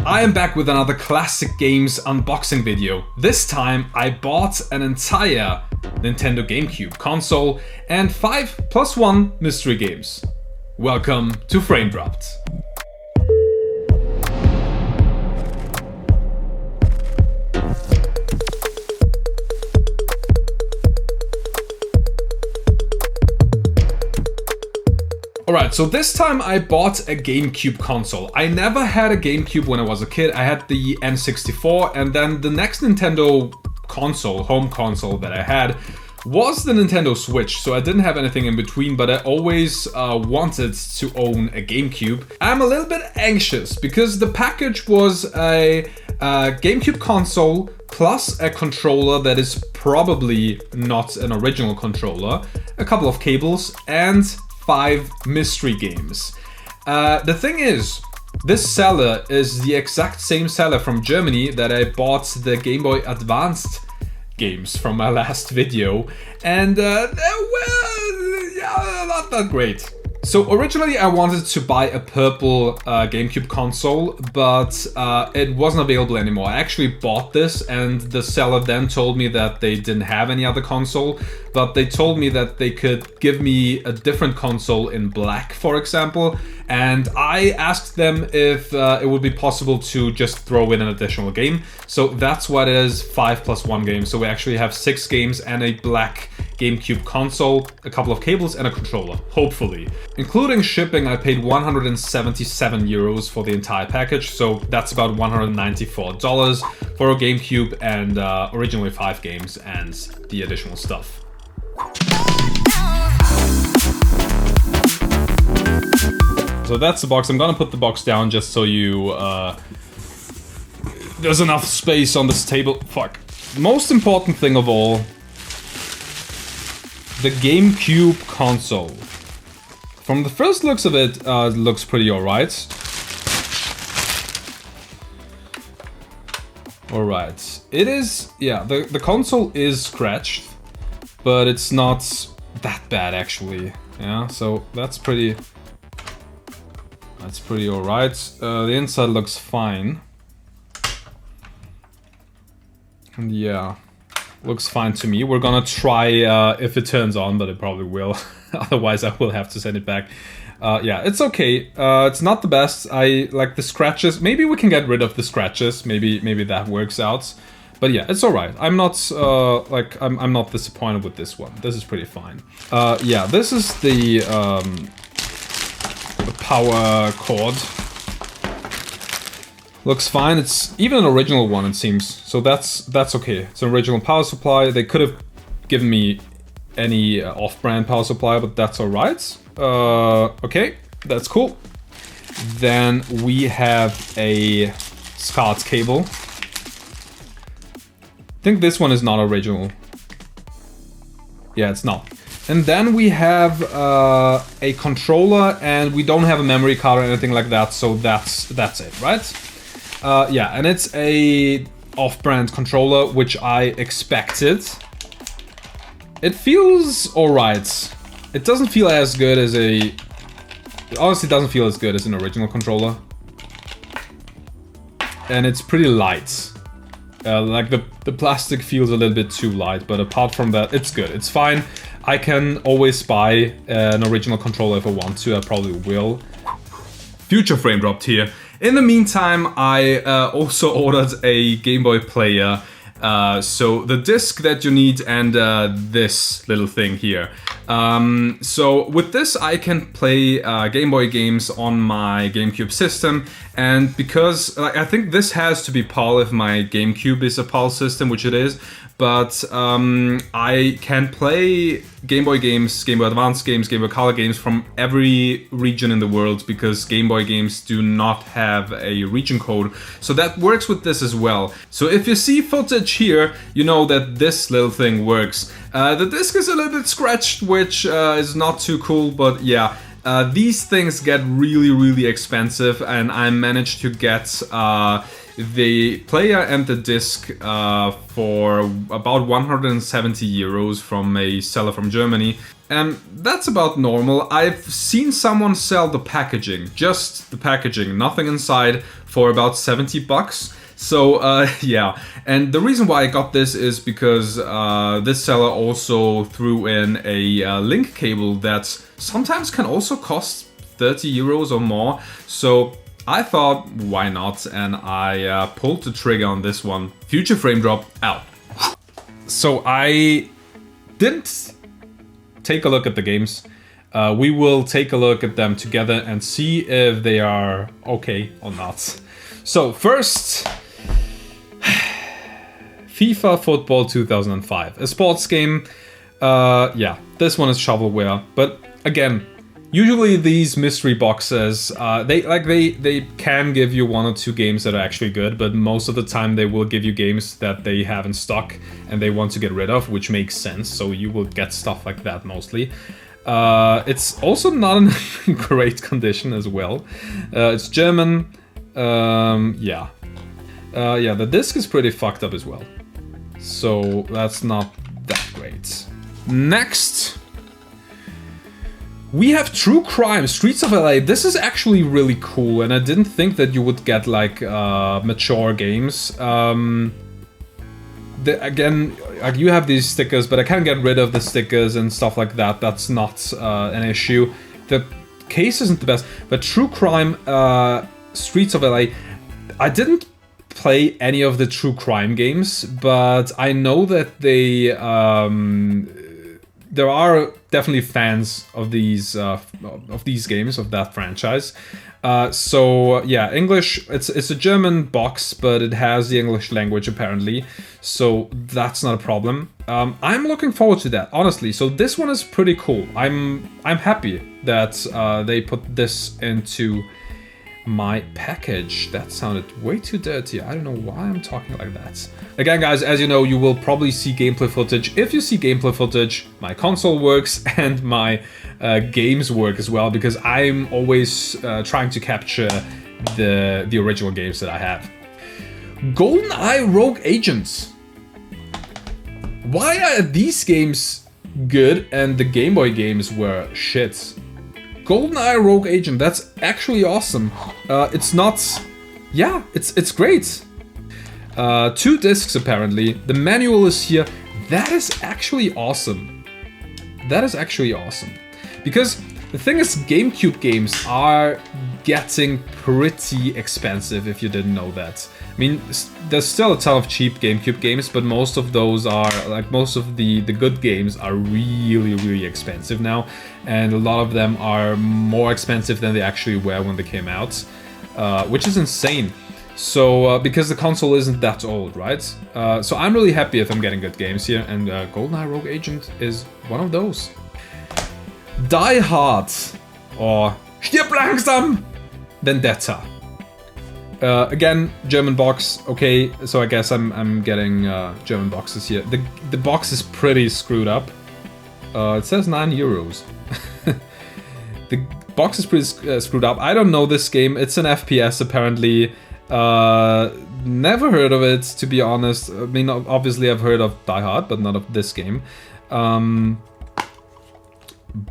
I am back with another classic games unboxing video. This time I bought an entire Nintendo GameCube console and 5+1 mystery games. Welcome to Frame Dropped. Alright, so this time I bought a GameCube console. I never had a GameCube when I was a kid. I had the N64, and then the next Nintendo console, home console that I had was the Nintendo Switch, so I didn't have anything in between, but I always wanted to own a GameCube. I'm a little bit anxious because the package was a GameCube console plus a controller that is probably not an original controller, a couple of cables, and 5 mystery games. The thing is, this seller is the exact same seller from Germany that I bought the Gameboy Advanced games from my last video, and well, yeah, not that great. So originally I wanted to buy a purple GameCube console, but it wasn't available anymore. I actually bought this, and the seller then told me that they didn't have any other console, but they told me that they could give me a different console in black, for example, and I asked them if it would be possible to just throw in an additional game. So that's what it is, 5+1 games. So we actually have 6 games and a black GameCube console, a couple of cables, and a controller, hopefully. Including shipping, I paid 177 euros for the entire package, so that's about $194 for a GameCube, and originally 5 games and the additional stuff. So that's the box. I'm gonna put the box down just so you there's enough space on this table. Fuck. Most important thing of all, the GameCube console. From the first looks of it, it looks pretty alright. Alright. It is, yeah, the console is scratched, but it's not that bad actually. Yeah, so that's pretty alright. The inside looks fine. And yeah, looks fine to me. We're gonna try if it turns on, but it probably will. Otherwise I will have to send it back. Yeah, it's okay. It's not the best. I like the scratches. Maybe we can get rid of the scratches. Maybe that works out. But yeah, it's alright. I'm not I'm not disappointed with this one. This is pretty fine. Yeah, this is the power cord. Looks fine. It's even an original one, it seems. So that's okay. It's an original power supply. They could have given me any off-brand power supply, but that's alright. Okay, that's cool. Then we have a SCART cable. I think this one is not original. Yeah, it's not. And then we have a controller, and we don't have a memory card or anything like that, so that's it, right? Yeah, and it's a off-brand controller, which I expected. It feels alright. It doesn't feel as good as it honestly doesn't feel as good as an original controller. And it's pretty light. Like the plastic feels a little bit too light, but apart from that, it's good. It's fine. I can always buy an original controller if I want to. I probably will. Future Frame Dropped here. In the meantime, I also ordered a Game Boy player. So the disc that you need, and this little thing here. So with this I can play Game Boy games on my GameCube system, and because I think this has to be PAL if my GameCube is a PAL system, which it is, but I can play Game Boy games, Game Boy Advance games, Game Boy Color games from every region in the world, because Game Boy games do not have a region code. So that works with this as well. So if you see footage here, you know that this little thing works. The disc is a little bit scratched, which is not too cool, but yeah. These things get really expensive, and I managed to get the player and the disc for about 170 euros from a seller from Germany. And that's about normal. I've seen someone sell the packaging, just the packaging, nothing inside, for about 70 bucks. So yeah, and the reason why I got this is because this seller also threw in a link cable that sometimes can also cost 30 euros or more. So I thought, why not? And I pulled the trigger on this one. Future frame drop out. So I didn't take a look at the games. We will take a look at them together and see if they are okay or not. So first, FIFA Football 2005, a sports game. Yeah, this one is shovelware, but again, usually these mystery boxes, they can give you 1 or 2 games that are actually good, but most of the time they will give you games that they have in stock and they want to get rid of, which makes sense. So you will get stuff like that mostly. It's also not in great condition as well. It's German. Yeah, the disc is pretty fucked up as well. So that's not that great. Next, we have True Crime, Streets of LA. This is actually really cool, and I didn't think that you would get like mature games. Again, like you have these stickers, but I can't get rid of the stickers and stuff like that. That's not an issue. The case isn't the best, but True Crime, Streets of LA, I didn't play any of the True Crime games, but I know that they there are definitely fans of these games, of that franchise. So yeah, English. It's a German box, but it has the English language apparently, so that's not a problem. I'm looking forward to that, honestly. So this one is pretty cool. I'm happy that they put this into my package. That sounded way too dirty. I don't know why I'm talking like that. Again, guys, as you know, you will probably see gameplay footage. If you see gameplay footage, my console works and my games work as well, because I'm always trying to capture the original games that I have. GoldenEye Rogue Agents. Why are these games good and the Game Boy games were shit? GoldenEye Rogue Agent, that's actually awesome. It's not... Yeah, it's great. 2 discs apparently. The manual is here. That is actually awesome. That is actually awesome. Because the thing is, GameCube games are getting pretty expensive, if you didn't know that. I mean, there's still a ton of cheap GameCube games, but most of those are, like most of the good games are really, really expensive now. And a lot of them are more expensive than they actually were when they came out, which is insane. So, because the console isn't that old, right? So I'm really happy if I'm getting good games here, and GoldenEye Rogue Agent is one of those. Die Hard, or Stirb langsam, Vendetta. Again, German box. Okay, so I guess I'm getting German boxes here. The box is pretty screwed up. It says 9 euros. The box is pretty screwed up. I don't know this game. It's an FPS apparently. Never heard of it, to be honest. I mean, obviously I've heard of Die Hard, but not of this game.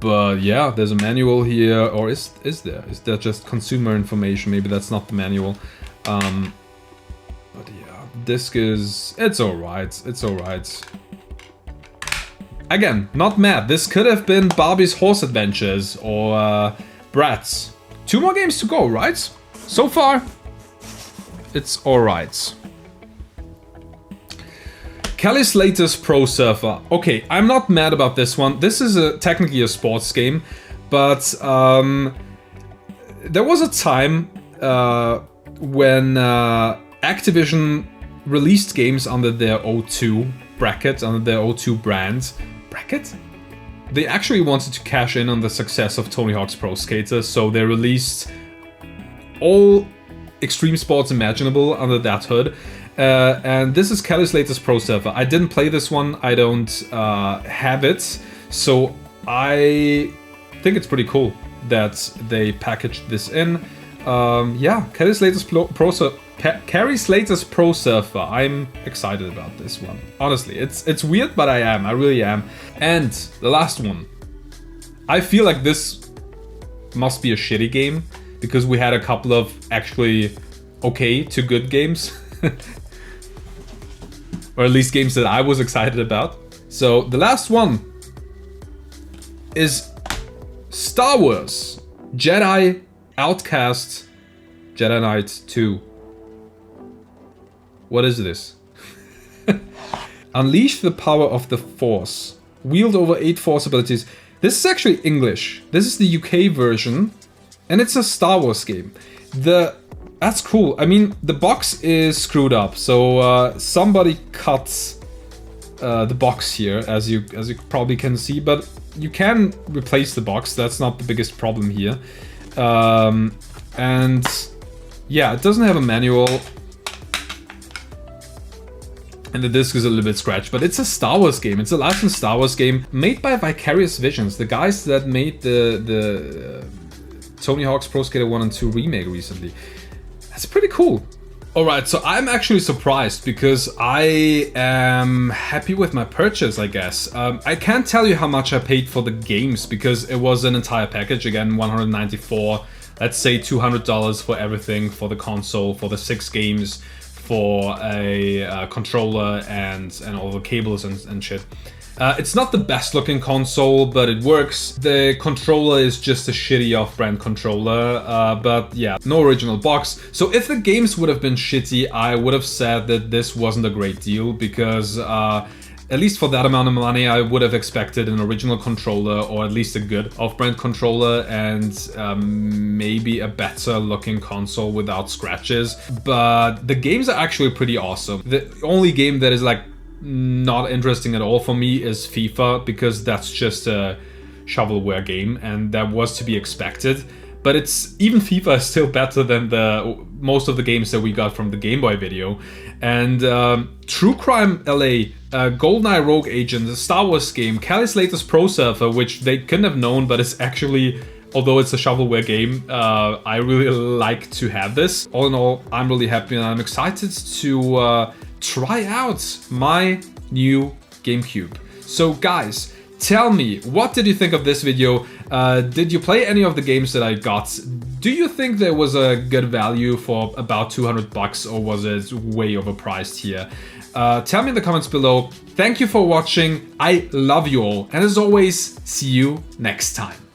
But yeah, there's a manual here, or is there? Is that just consumer information? Maybe that's not the manual. But yeah, disc is... It's alright, it's alright. Again, not mad. This could have been Barbie's Horse Adventures or Bratz. 2 more games to go, right? So far, it's alright. Kelly Slater's Pro Surfer. Okay, I'm not mad about this one. This is technically a sports game, but there was a time when Activision released games under their O2 bracket, under their O2 brand. Bracket? They actually wanted to cash in on the success of Tony Hawk's Pro Skater, so they released all extreme sports imaginable under that hood. And this is Kelly Slater's Pro Surfer. I didn't play this one, I don't have it, so I think it's pretty cool that they packaged this in. Yeah, Kelly Slater's Kelly Slater's Pro Surfer. I'm excited about this one. Honestly, it's weird, but I really am. And the last one. I feel like this must be a shitty game, because we had a couple of actually okay to good games. Or at least games that I was excited about. So the last one is Star Wars Jedi Outcast Jedi Knight 2. What is this? Unleash the power of the Force. Wield over 8 Force abilities. This is actually English. This is the UK version. And it's a Star Wars game. That's cool. I mean, the box is screwed up. So somebody cut the box here, as you probably can see. But you can replace the box. That's not the biggest problem here. And yeah, it doesn't have a manual. And the disc is a little bit scratched, but it's a Star Wars game. It's a licensed Star Wars game made by Vicarious Visions, the guys that made the Tony Hawk's Pro Skater 1 and 2 remake recently. That's pretty cool. Alright, so I'm actually surprised because I am happy with my purchase, I guess. I can't tell you how much I paid for the games because it was an entire package. Again, $194, let's say $200 for everything, for the console, for the 6 games, for a controller and all the cables and shit. It's not the best looking console, but it works. The controller is just a shitty off-brand controller, but yeah, no original box. So if the games would have been shitty, I would have said that this wasn't a great deal because at least for that amount of money, I would have expected an original controller or at least a good off-brand controller and maybe a better looking console without scratches. But the games are actually pretty awesome. The only game that is like not interesting at all for me is FIFA because that's just a shovelware game and that was to be expected. But even FIFA is still better than most of the games that we got from the Game Boy video. And True Crime LA, GoldenEye Rogue Agent, the Star Wars game, Cali Slater's Pro Surfer, which they couldn't have known, but it's actually, although it's a shovelware game, I really like to have this. All in all, I'm really happy and I'm excited to try out my new GameCube. So guys, tell me, what did you think of this video? Did you play any of the games that I got? Do you think there was a good value for about $200 or was it way overpriced here? Tell me in the comments below. Thank you for watching. I love you all. And as always, see you next time.